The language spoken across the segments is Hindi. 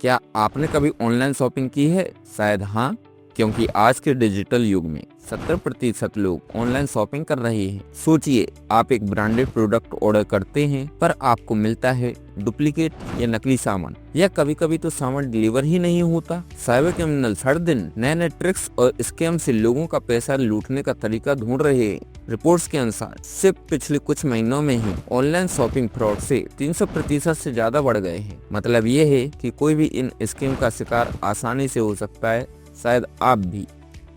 क्या आपने कभी ऑनलाइन शॉपिंग की है? शायद हाँ, क्योंकि आज के डिजिटल युग में 70% लोग ऑनलाइन शॉपिंग कर रहे हैं। सोचिए, आप एक ब्रांडेड प्रोडक्ट ऑर्डर करते हैं पर आपको मिलता है डुप्लीकेट या नकली सामान, या कभी कभी तो सामान डिलीवर ही नहीं होता। साइबर क्रिमिनल्स हर दिन नए नए ट्रिक्स और स्कैम से लोगों का पैसा लूटने का तरीका ढूंढ रहे हैं। रिपोर्ट्स के अनुसार सिर्फ पिछले कुछ महीनों में ही ऑनलाइन शॉपिंग फ्रॉड से 300% से ज्यादा बढ़ गए हैं। मतलब ये है कि कोई भी इन स्कैम का शिकार आसानी से हो सकता है, शायद आप भी।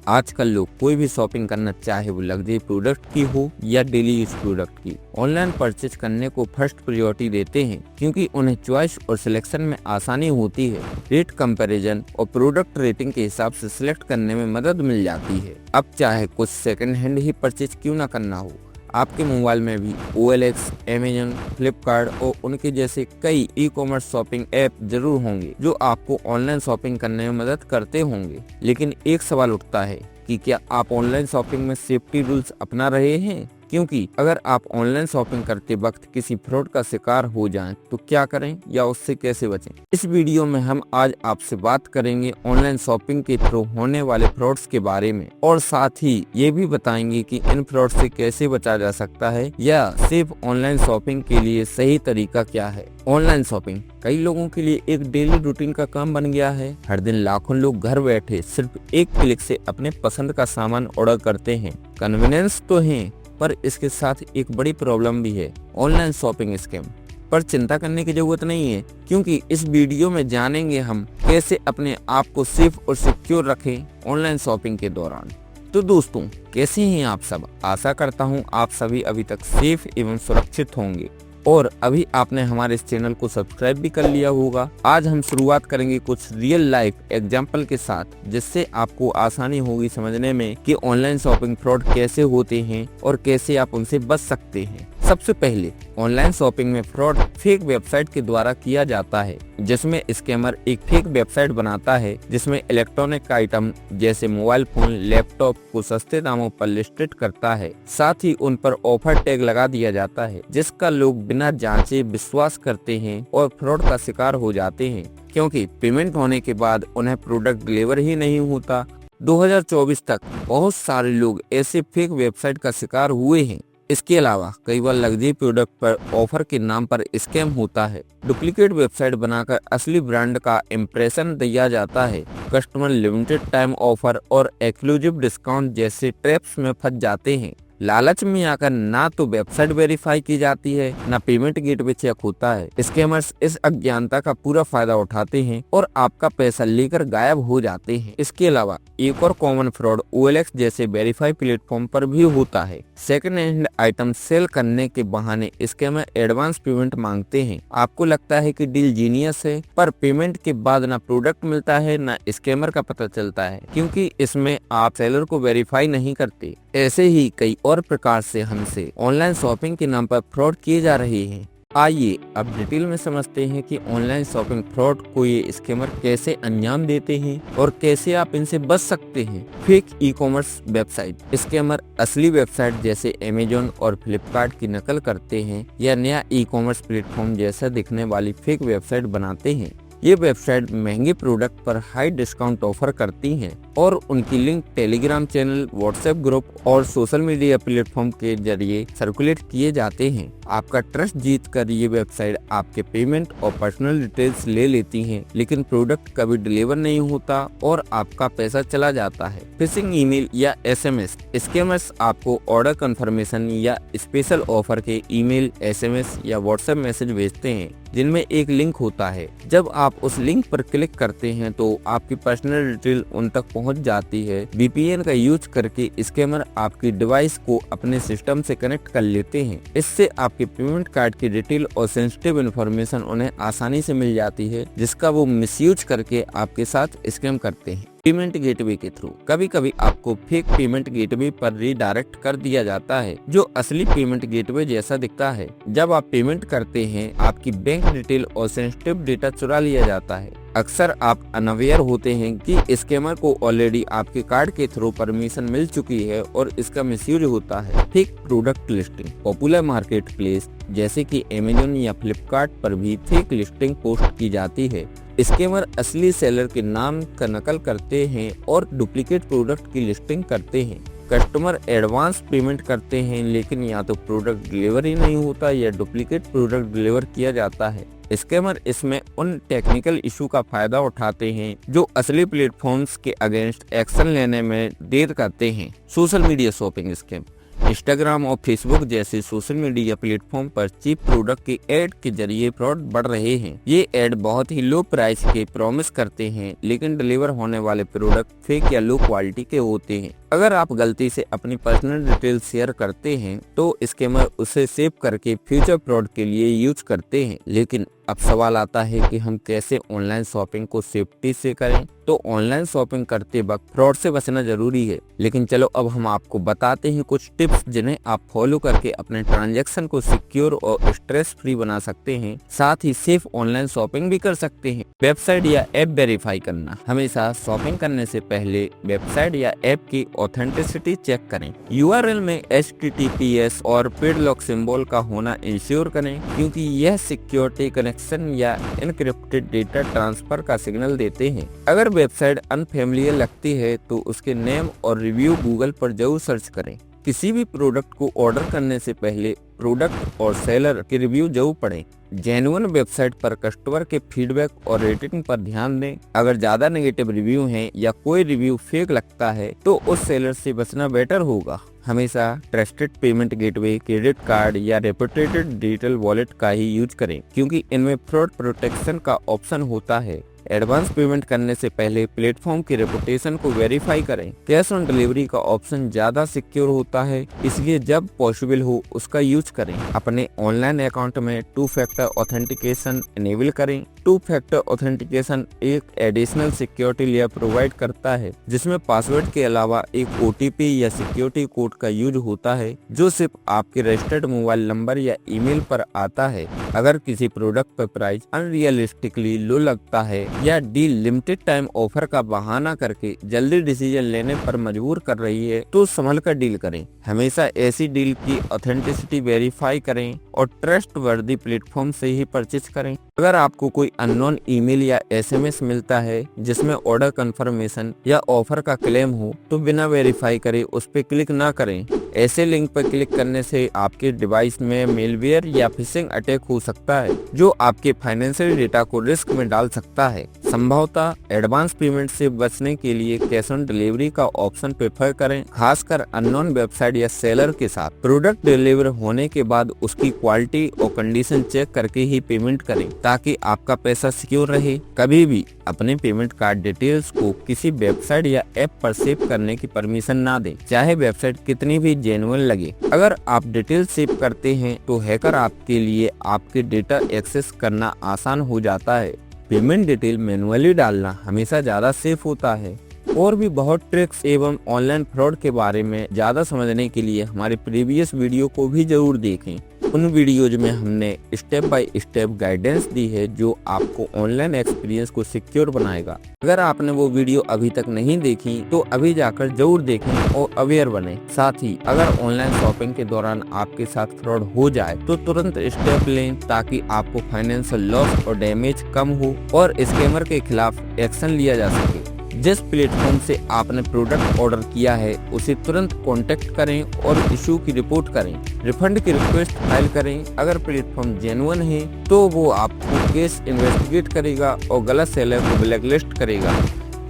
आजकल लोग कोई भी शॉपिंग करना, चाहे वो लग्जरी प्रोडक्ट की हो या डेली यूज प्रोडक्ट की, ऑनलाइन परचेज करने को फर्स्ट प्रायोरिटी देते हैं, क्योंकि उन्हें चॉइस और सिलेक्शन में आसानी होती है। रेट कंपैरिजन और प्रोडक्ट रेटिंग के हिसाब से सिलेक्ट करने में मदद मिल जाती है। अब चाहे कुछ सेकंड हैंड ही परचेज क्यों ना करना हो, आपके मोबाइल में भी OLX, Amazon, फ्लिपकार्ट और उनके जैसे कई ई-कॉमर्स शॉपिंग ऐप जरूर होंगे जो आपको ऑनलाइन शॉपिंग करने में मदद करते होंगे। लेकिन एक सवाल उठता है कि क्या आप ऑनलाइन शॉपिंग में सेफ्टी रूल्स अपना रहे हैं? क्योंकि अगर आप ऑनलाइन शॉपिंग करते वक्त किसी फ्रॉड का शिकार हो जाएं तो क्या करें या उससे कैसे बचें? इस वीडियो में हम आज आपसे बात करेंगे ऑनलाइन शॉपिंग के थ्रू होने वाले फ्रॉड्स के बारे में, और साथ ही ये भी बताएंगे कि इन फ्रॉड से कैसे बचा जा सकता है या सिर्फ ऑनलाइन शॉपिंग के लिए सही तरीका क्या है। ऑनलाइन शॉपिंग कई लोगों के लिए एक डेली रूटीन का काम बन गया है। हर दिन लाखों लोग घर बैठे सिर्फ एक क्लिक से अपने पसंद का सामान ऑर्डर करते हैं। कन्वीनियंस तो है, पर इसके साथ एक बड़ी प्रॉब्लम भी है, ऑनलाइन शॉपिंग स्कैम। पर चिंता करने की जरूरत नहीं है, क्योंकि इस वीडियो में जानेंगे हम कैसे अपने आप को सेफ और सिक्योर रखें ऑनलाइन शॉपिंग के दौरान। तो दोस्तों, कैसे हैं आप सब? आशा करता हूं आप सभी अभी तक सेफ एवं सुरक्षित होंगे और अभी आपने हमारे इस चैनल को सब्सक्राइब भी कर लिया होगा। आज हम शुरुआत करेंगे कुछ रियल लाइफ एग्जांपल के साथ, जिससे आपको आसानी होगी समझने में कि ऑनलाइन शॉपिंग फ्रॉड कैसे होते हैं और कैसे आप उनसे बच सकते हैं। सबसे पहले, ऑनलाइन शॉपिंग में फ्रॉड फेक वेबसाइट के द्वारा किया जाता है, जिसमें स्कैमर एक फेक वेबसाइट बनाता है जिसमें इलेक्ट्रॉनिक आइटम जैसे मोबाइल फोन, लैपटॉप को सस्ते दामों पर लिस्टेड करता है। साथ ही उन पर ऑफर टैग लगा दिया जाता है, जिसका लोग बिना जांचे विश्वास करते हैं और फ्रॉड का शिकार हो जाते हैं, क्योंकि पेमेंट होने के बाद उन्हें प्रोडक्ट डिलीवर ही नहीं होता। 2024 तक बहुत सारे लोग ऐसे फेक वेबसाइट का शिकार हुए हैं। इसके अलावा कई बार लग्जरी प्रोडक्ट पर ऑफर के नाम पर स्कैम होता है। डुप्लीकेट वेबसाइट बनाकर असली ब्रांड का इम्प्रेशन दिया जाता है। कस्टमर लिमिटेड टाइम ऑफर और एक्सक्लूसिव डिस्काउंट जैसे ट्रैप्स में फंस जाते हैं। लालच में आकर ना तो वेबसाइट वेरीफाई की जाती है, ना पेमेंट गेटवे चेक होता है। स्कैमर्स इस अज्ञानता का पूरा फायदा उठाते हैं और आपका पैसा लेकर गायब हो जाते हैं। इसके अलावा एक और कॉमन फ्रॉड OLX जैसे वेरीफाई प्लेटफॉर्म पर भी होता है। सेकंड हैंड आइटम सेल करने के बहाने स्कैमर एडवांस पेमेंट मांगते हैं। आपको लगता है कि डील जीनियस है, पर पेमेंट के बाद ना प्रोडक्ट मिलता है ना स्कैमर का पता चलता है, क्योंकि इसमें आप सेलर को वेरीफाई नहीं करते। ऐसे ही कई और प्रकार से हमसे ऑनलाइन शॉपिंग के नाम पर फ्रॉड किए जा रहे हैं। आइए अब डिटेल में समझते हैं कि ऑनलाइन शॉपिंग फ्रॉड को ये स्कैमर कैसे अंजाम देते हैं और कैसे आप इनसे बच सकते हैं। Fake e-commerce website. स्कैमर असली वेबसाइट जैसे Amazon और फ्लिपकार्ट की नकल करते हैं या नया ई-कॉमर्स प्लेटफॉर्म जैसा दिखने वाली फेक वेबसाइट बनाते हैं। ये वेबसाइट महंगे प्रोडक्ट पर हाई डिस्काउंट ऑफर करती हैं और उनकी link Telegram channel, WhatsApp group और सोशल मीडिया प्लेटफॉर्म के जरिए सर्कुलेट किए जाते हैं। आपका ट्रस्ट जीत कर ये वेबसाइट आपके पेमेंट और पर्सनल डिटेल्स ले लेती हैं, लेकिन प्रोडक्ट कभी डिलीवर नहीं होता और आपका पैसा चला जाता है। फिशिंग ईमेल या SMS। स्कैमर्स आपको ऑर्डर कंफर्मेशन या स्पेशल ऑफर के ईमेल, SMS या व्हाट्सएप मैसेज भेजते हैं, जिनमें एक लिंक होता है। जब आप उस लिंक पर क्लिक करते हैं तो आपकी पर्सनल डिटेल उन तक पहुंच जाती है। VPN का यूज करके स्कैमर आपकी डिवाइस को अपने सिस्टम से कनेक्ट कर लेते हैं। इससे आपके पेमेंट कार्ड की डिटेल और सेंसिटिव इंफॉर्मेशन उन्हें आसानी से मिल जाती है, जिसका वो मिसयूज करके आपके साथ स्कैम करते हैं। पेमेंट गेटवे के थ्रू कभी कभी आपको फेक पेमेंट गेटवे पर रीडायरेक्ट कर दिया जाता है, जो असली पेमेंट गेटवे जैसा दिखता है। जब आप पेमेंट करते हैं, आपकी बैंक डिटेल और सेंसिटिव डेटा चुरा लिया जाता है। अक्सर आप अनअवेयर होते हैं कि स्कैमर को ऑलरेडी आपके कार्ड के थ्रू परमिशन मिल चुकी है और इसका मिसयूज होता है। ठीक product listing, popular market place जैसे कि अमेज़न या फ्लिपकार्ट पर भी फेक लिस्टिंग पोस्ट की जाती है। स्कैमर असली सेलर के नाम का नकल करते हैं और डुप्लीकेट प्रोडक्ट की लिस्टिंग करते हैं। कस्टमर एडवांस पेमेंट करते हैं लेकिन या तो प्रोडक्ट डिलीवर ही नहीं होता या डुप्लीकेट प्रोडक्ट डिलीवर किया जाता है। स्कैमर इसमें उन टेक्निकल इशू का फायदा उठाते हैं जो असली प्लेटफॉर्म्स के अगेंस्ट एक्शन लेने में देर करते हैं। Social media shopping scam, Instagram और फेसबुक जैसे सोशल मीडिया प्लेटफॉर्म पर चीप प्रोडक्ट के ऐड के जरिए फ्रॉड बढ़ रहे हैं। ये ऐड बहुत ही लो प्राइस के प्रॉमिस करते हैं लेकिन डिलीवर होने वाले प्रोडक्ट फेक या लो क्वालिटी के होते हैं। अगर आप गलती से अपनी पर्सनल डिटेल शेयर करते हैं तो स्कैमर उसे सेव करके फ्यूचर फ्रॉड के लिए यूज करते हैं। लेकिन अब सवाल आता है कि हम कैसे ऑनलाइन शॉपिंग को सेफ्टी से करें। तो ऑनलाइन शॉपिंग करते वक्त फ्रॉड से बचना जरूरी है, लेकिन चलो अब हम आपको बताते हैं कुछ टिप्स जिन्हें आप फॉलो करके अपने ट्रांजैक्शन को सिक्योर और स्ट्रेस फ्री बना सकते हैं, साथ ही सेफ ऑनलाइन शॉपिंग भी कर सकते हैं। वेबसाइट या ऐप वेरीफाई करना, हमेशा शॉपिंग करने से पहले वेबसाइट या ऐप की ऑथेंटिसिटी चेक करें। URL में HTTPS और पेडलॉक सिंबल का होना इंश्योर करें क्योंकि यह सिक्योरिटी कनेक्शन या एनक्रिप्टेड डेटा ट्रांसफर का सिग्नल देते हैं। अगर वेबसाइट अनफेमिलियर लगती है तो उसके नेम और रिव्यू गूगल पर जरूर सर्च करें। किसी भी प्रोडक्ट को ऑर्डर करने से पहले प्रोडक्ट और सेलर के रिव्यू जरूर पढ़ें। जेन्युइन वेबसाइट पर कस्टमर के फीडबैक और रेटिंग पर ध्यान दें। अगर ज्यादा नेगेटिव रिव्यू हैं या कोई रिव्यू फेक लगता है तो उस सेलर से बचना बेटर होगा। हमेशा trusted payment gateway, credit card या रेपुटेड डिजिटल वॉलेट का ही यूज करें क्योंकि इनमें फ्रॉड प्रोटेक्शन का ऑप्शन होता है। एडवांस पेमेंट करने से पहले प्लेटफॉर्म की रेपुटेशन को वेरीफाई करें। कैश ऑन डिलीवरी का ऑप्शन ज्यादा सिक्योर होता है, इसलिए जब पॉसिबल हो उसका यूज करें। अपने ऑनलाइन अकाउंट में 2 फैक्टर ऑथेंटिकेशन इनेबल करें। 2 फैक्टर ऑथेंटिकेशन एक एडिशनल सिक्योरिटी लेयर प्रोवाइड करता है जिसमें पासवर्ड के अलावा एक OTP या सिक्योरिटी कोड का यूज होता है जो सिर्फ आपके रजिस्टर्ड मोबाइल नंबर या ईमेल पर आता है। अगर किसी प्रोडक्ट पर प्राइस अनरियलिस्टिकली लो लगता है या डील लिमिटेड टाइम ऑफर का बहाना करके जल्दी डिसीजन लेने पर मजबूर कर रही है तो संभल कर डील करें। हमेशा ऐसी डील की ऑथेंटिसिटी वेरीफाई करें और ट्रस्ट वर्दी प्लेटफॉर्म से ही परचेज करें। अगर आपको कोई अननोन ईमेल या SMS मिलता है जिसमें ऑर्डर कंफर्मेशन या ऑफर का क्लेम हो तो बिना वेरीफाई करे उस पर क्लिक ना करें। ऐसे लिंक पर क्लिक करने से आपके डिवाइस में मेलवेयर या फिशिंग अटैक हो सकता है जो आपके फाइनेंशियल डेटा को रिस्क में डाल सकता है। संभवतः एडवांस पेमेंट से बचने के लिए कैश ऑन डिलीवरी का ऑप्शन प्रेफर करें, खासकर अननोन वेबसाइट या सेलर के साथ। प्रोडक्ट डिलीवर होने के बाद उसकी क्वालिटी और कंडीशन चेक करके ही पेमेंट करें ताकि आपका पैसा सिक्योर रहे। कभी भी अपने पेमेंट कार्ड डिटेल्स को किसी वेबसाइट या ऐप पर सेव करने की परमिशन ना दें, चाहे वेबसाइट कितनी भी जेन्युइन लगे। अगर आप डिटेल सेव करते हैं तो हैकर आपके लिए आपके डेटा एक्सेस करना आसान हो जाता है। पेमेंट डिटेल मैन्युअली डालना हमेशा ज्यादा सेफ होता है। और भी बहुत ट्रिक्स एवं ऑनलाइन फ्रॉड के बारे में ज्यादा समझने के लिए हमारे प्रीवियस वीडियो को भी जरूर देखें। उन वीडियोज में हमने स्टेप बाय स्टेप गाइडेंस दी है जो आपको ऑनलाइन एक्सपीरियंस को सिक्योर बनाएगा। अगर आपने वो वीडियो अभी तक नहीं देखी तो अभी जाकर जरूर देखें और अवेयर बने। साथ ही अगर ऑनलाइन शॉपिंग के दौरान आपके साथ फ्रॉड हो जाए तो तुरंत स्टेप लें ताकि आपको फाइनेंशियल लॉस और डैमेज कम हो और स्कैमर के खिलाफ एक्शन लिया जा सके। जिस प्लेटफॉर्म से आपने प्रोडक्ट ऑर्डर किया है उसे तुरंत कांटेक्ट करें और इशू की रिपोर्ट करें। रिफंड की रिक्वेस्ट फाइल करें। अगर प्लेटफॉर्म जेन्युइन है तो वो आपको केस इन्वेस्टिगेट करेगा और गलत सेलर को ब्लैकलिस्ट करेगा।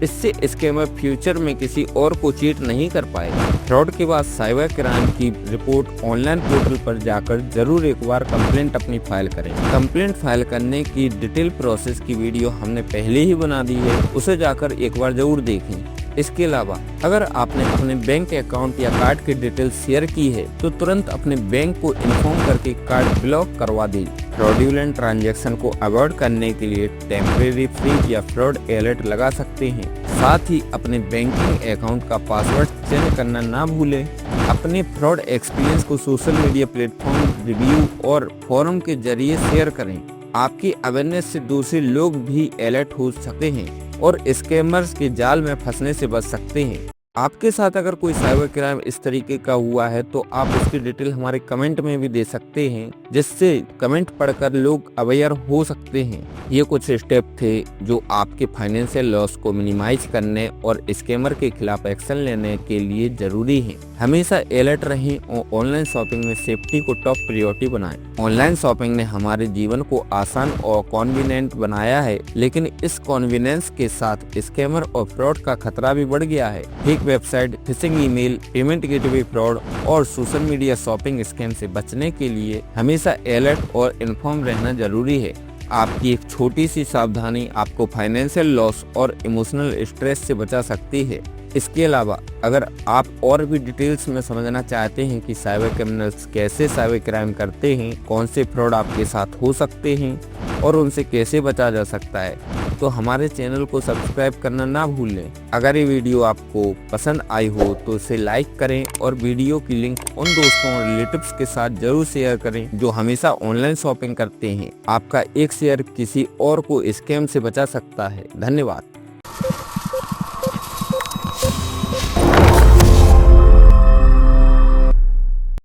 इससे स्कैमर फ्यूचर में किसी और को चीट नहीं कर पाएगा। फ्रॉड के बाद साइबर क्राइम की रिपोर्ट ऑनलाइन पोर्टल पर जाकर जरूर एक बार कंप्लेंट अपनी फाइल करें। कंप्लेंट फाइल करने की डिटेल प्रोसेस की वीडियो हमने पहले ही बना दी है, उसे जाकर एक बार जरूर देखें। इसके अलावा अगर आपने अपने बैंक अकाउंट या कार्ड की डिटेल शेयर की है तो तुरंत अपने बैंक को इन्फॉर्म करके कार्ड ब्लॉक करवा दें। फ्रॉडुलेंट ट्रांजैक्शन को अवॉइड करने के लिए टेम्परेरी फ्रीज या फ्रॉड अलर्ट लगा सकते हैं। साथ ही अपने बैंकिंग अकाउंट का पासवर्ड चेंज करना ना भूलें। अपने फ्रॉड एक्सपीरियंस को सोशल मीडिया प्लेटफॉर्म, रिव्यू और फोरम के जरिए शेयर करें। आपकी अवेयरनेस से दूसरे लोग भी अलर्ट हो सकते हैं और स्कैमर्स के जाल में फंसने से बच सकते हैं। आपके साथ अगर कोई साइबर क्राइम इस तरीके का हुआ है तो आप उसकी डिटेल हमारे कमेंट में भी दे सकते हैं, जिससे कमेंट पढ़कर लोग अवेयर हो सकते हैं। ये कुछ स्टेप थे जो आपके फाइनेंशियल लॉस को मिनिमाइज करने और स्कैमर के खिलाफ एक्शन लेने के लिए जरूरी है। हमेशा अलर्ट रहें और ऑनलाइन शॉपिंग में सेफ्टी को टॉप प्रायोरिटी बनाएं। ऑनलाइन शॉपिंग ने हमारे जीवन को आसान और कॉन्वीनियंट बनाया है, लेकिन इस कॉन्वीनियंस के साथ स्कैमर और फ्रॉड का खतरा भी बढ़ गया है। Fake website, phishing email, payment gateway fraud और सोशल मीडिया शॉपिंग स्कैम से बचने के लिए हमेशा अलर्ट और इन्फॉर्म रहना जरूरी है। आपकी एक छोटी सी सावधानी आपको फाइनेंशियल लॉस और इमोशनल स्ट्रेस से बचा सकती है। इसके अलावा अगर आप और भी डिटेल्स में समझना चाहते हैं कि साइबर क्रिमिनल्स कैसे साइबर क्राइम करते हैं, कौन से फ्रॉड आपके साथ हो सकते हैं और उनसे कैसे बचा जा सकता है, तो हमारे चैनल को सब्सक्राइब करना ना भूलें। अगर ये वीडियो आपको पसंद आई हो तो इसे लाइक करें और वीडियो की लिंक उन दोस्तों और रिलेटिव्स के साथ जरूर शेयर करें जो हमेशा ऑनलाइन शॉपिंग करते हैं। आपका एक शेयर किसी और को स्कैम से बचा सकता है। धन्यवाद।